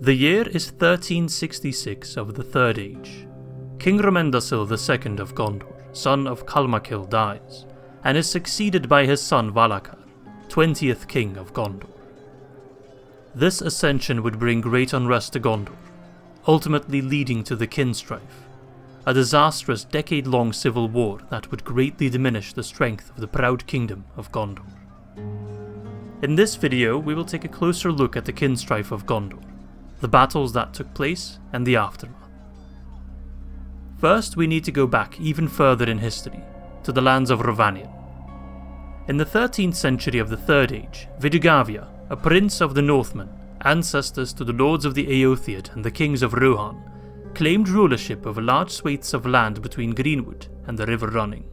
The year is 1366 of the Third Age. King Rómendacil II of Gondor, son of Calmacil, dies, and is succeeded by his son Valacar, 20th King of Gondor. This ascension would bring great unrest to Gondor, ultimately leading to the Kin-strife, a disastrous decade-long civil war that would greatly diminish the strength of the proud kingdom of Gondor. In this video, we will take a closer look at the Kin-strife of Gondor, the battles that took place, and the aftermath. First, we need to go back even further in history, to the lands of Rhovanion. In the 13th century of the Third Age, Vidugavia, a prince of the Northmen, ancestors to the lords of the Eotheod and the kings of Rohan, claimed rulership over large swathes of land between Greenwood and the River Running.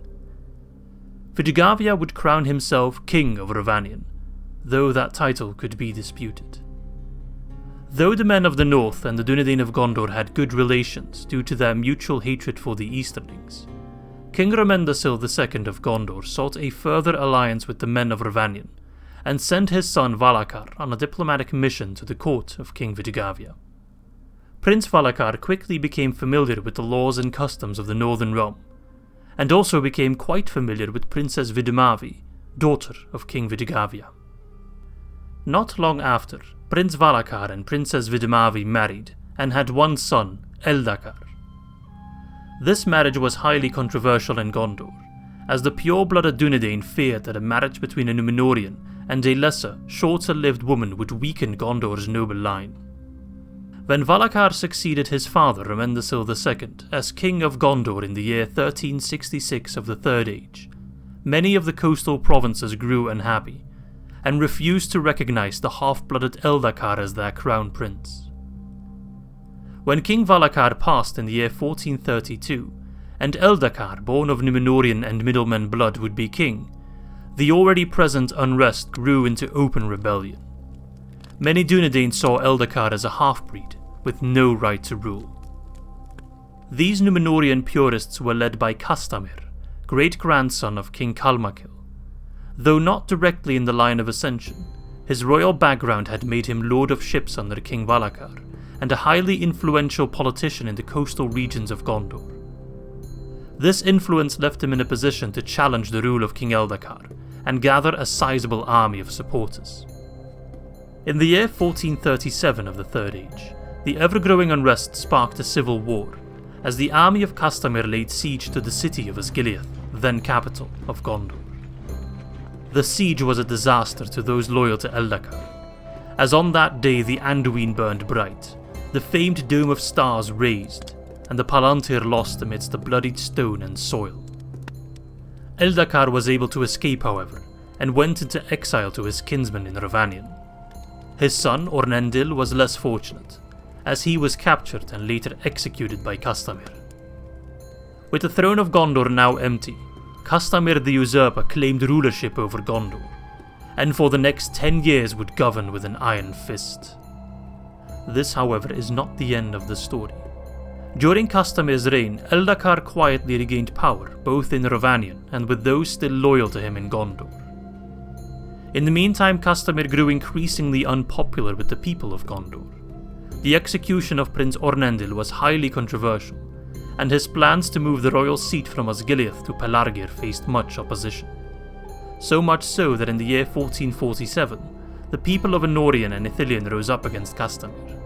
Vidugavia would crown himself King of Rhovanion, though that title could be disputed. Though the men of the North and the Dunedain of Gondor had good relations due to their mutual hatred for the Easterlings, King Rómendacil II of Gondor sought a further alliance with the men of Rhovanion, and sent his son Valacar on a diplomatic mission to the court of King Vidugavia. Prince Valacar quickly became familiar with the laws and customs of the Northern Realm, and also became quite familiar with Princess Vidumavi, daughter of King Vidugavia. Not long after, Prince Valacar and Princess Vidumavi married and had one son, Eldacar. This marriage was highly controversial in Gondor, as the pure-blooded Dunedain feared that a marriage between a Númenórean and a lesser, shorter-lived woman would weaken Gondor's noble line. When Valacar succeeded his father Rómendacil II as King of Gondor in the year 1366 of the Third Age, many of the coastal provinces grew unhappy, and refused to recognize the half-blooded Eldacar as their crown prince. When King Valacar passed in the year 1432, and Eldacar, born of Númenórean and middleman blood, would be king, the already present unrest grew into open rebellion. Many Dunedain saw Eldacar as a half-breed, with no right to rule. These Númenórean purists were led by Castamir, great-grandson of King Calmacil. Though not directly in the line of ascension, his royal background had made him Lord of Ships under King Valacar, and a highly influential politician in the coastal regions of Gondor. This influence left him in a position to challenge the rule of King Eldacar, and gather a sizable army of supporters. In the year 1437 of the Third Age, the ever-growing unrest sparked a civil war, as the army of Castamir laid siege to the city of Osgiliath, then capital of Gondor. The siege was a disaster to those loyal to Eldacar, as on that day the Anduin burned bright, the famed Dome of Stars raised, and the Palantir lost amidst the bloodied stone and soil. Eldacar was able to escape, however, and went into exile to his kinsmen in Rhovanion. His son Ornendil was less fortunate, as he was captured and later executed by Castamir. With the throne of Gondor now empty, Castamir the usurper claimed rulership over Gondor, and for the next 10 years would govern with an iron fist. This, however, is not the end of the story. During Castamir's reign, Eldacar quietly regained power both in Rhovanion and with those still loyal to him in Gondor. In the meantime, Castamir grew increasingly unpopular with the people of Gondor. The execution of Prince Ornendil was highly controversial, and his plans to move the royal seat from Osgiliath to Pelargir faced much opposition. So much so that in the year 1447, the people of Anorion and Ithilien rose up against Castamir,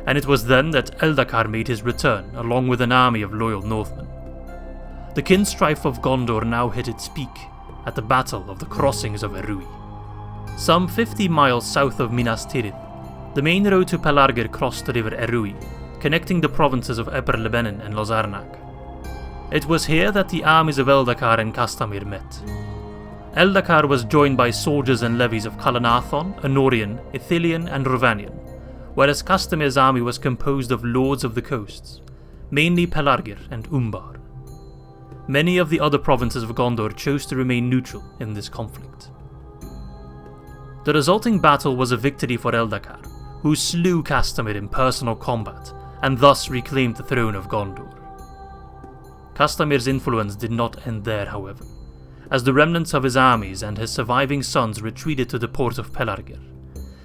and it was then that Eldacar made his return along with an army of loyal Northmen. The Kin-strife of Gondor now hit its peak at the Battle of the Crossings of Erui. Some 50 miles south of Minas Tirith, the main road to Pelargir crossed the river Erui, connecting the provinces of Eperlebenin and Lozarnak. It was here that the armies of Eldacar and Castamir met. Eldacar was joined by soldiers and levies of Calanathon, Anorion, Ithilien and Rhovanion, whereas Castamir's army was composed of lords of the coasts, mainly Pelargir and Umbar. Many of the other provinces of Gondor chose to remain neutral in this conflict. The resulting battle was a victory for Eldacar, who slew Castamir in personal combat, and thus reclaimed the throne of Gondor. Castamir's influence did not end there, however, as the remnants of his armies and his surviving sons retreated to the port of Pelargir,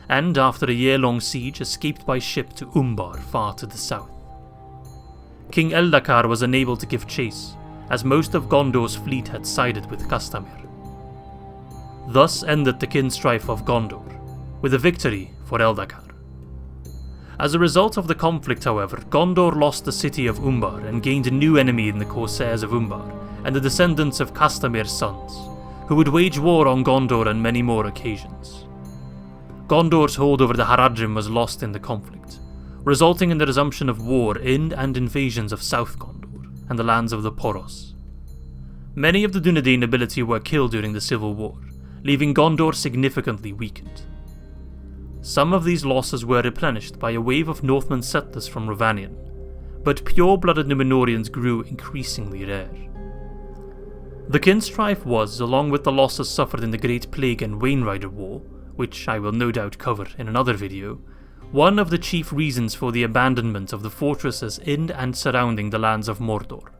and after a year-long siege escaped by ship to Umbar far to the south. King Eldacar was unable to give chase, as most of Gondor's fleet had sided with Castamir. Thus ended the Kin-strife of Gondor, with a victory for Eldacar. As a result of the conflict, however, Gondor lost the city of Umbar and gained a new enemy in the Corsairs of Umbar and the descendants of Castamir's sons, who would wage war on Gondor on many more occasions. Gondor's hold over the Haradrim was lost in the conflict, resulting in the resumption of war in and invasions of South Gondor and the lands of the Poros. Many of the Dunedain nobility were killed during the civil war, leaving Gondor significantly weakened. Some of these losses were replenished by a wave of Northman settlers from Rhovanion, but pure-blooded Númenóreans grew increasingly rare. The Kin-strife was, along with the losses suffered in the Great Plague and Wainrider War, which I will no doubt cover in another video, one of the chief reasons for the abandonment of the fortresses in and surrounding the lands of Mordor,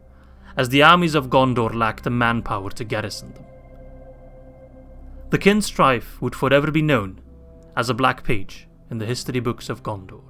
as the armies of Gondor lacked the manpower to garrison them. The Kin-strife would forever be known as a black page in the history books of Gondor.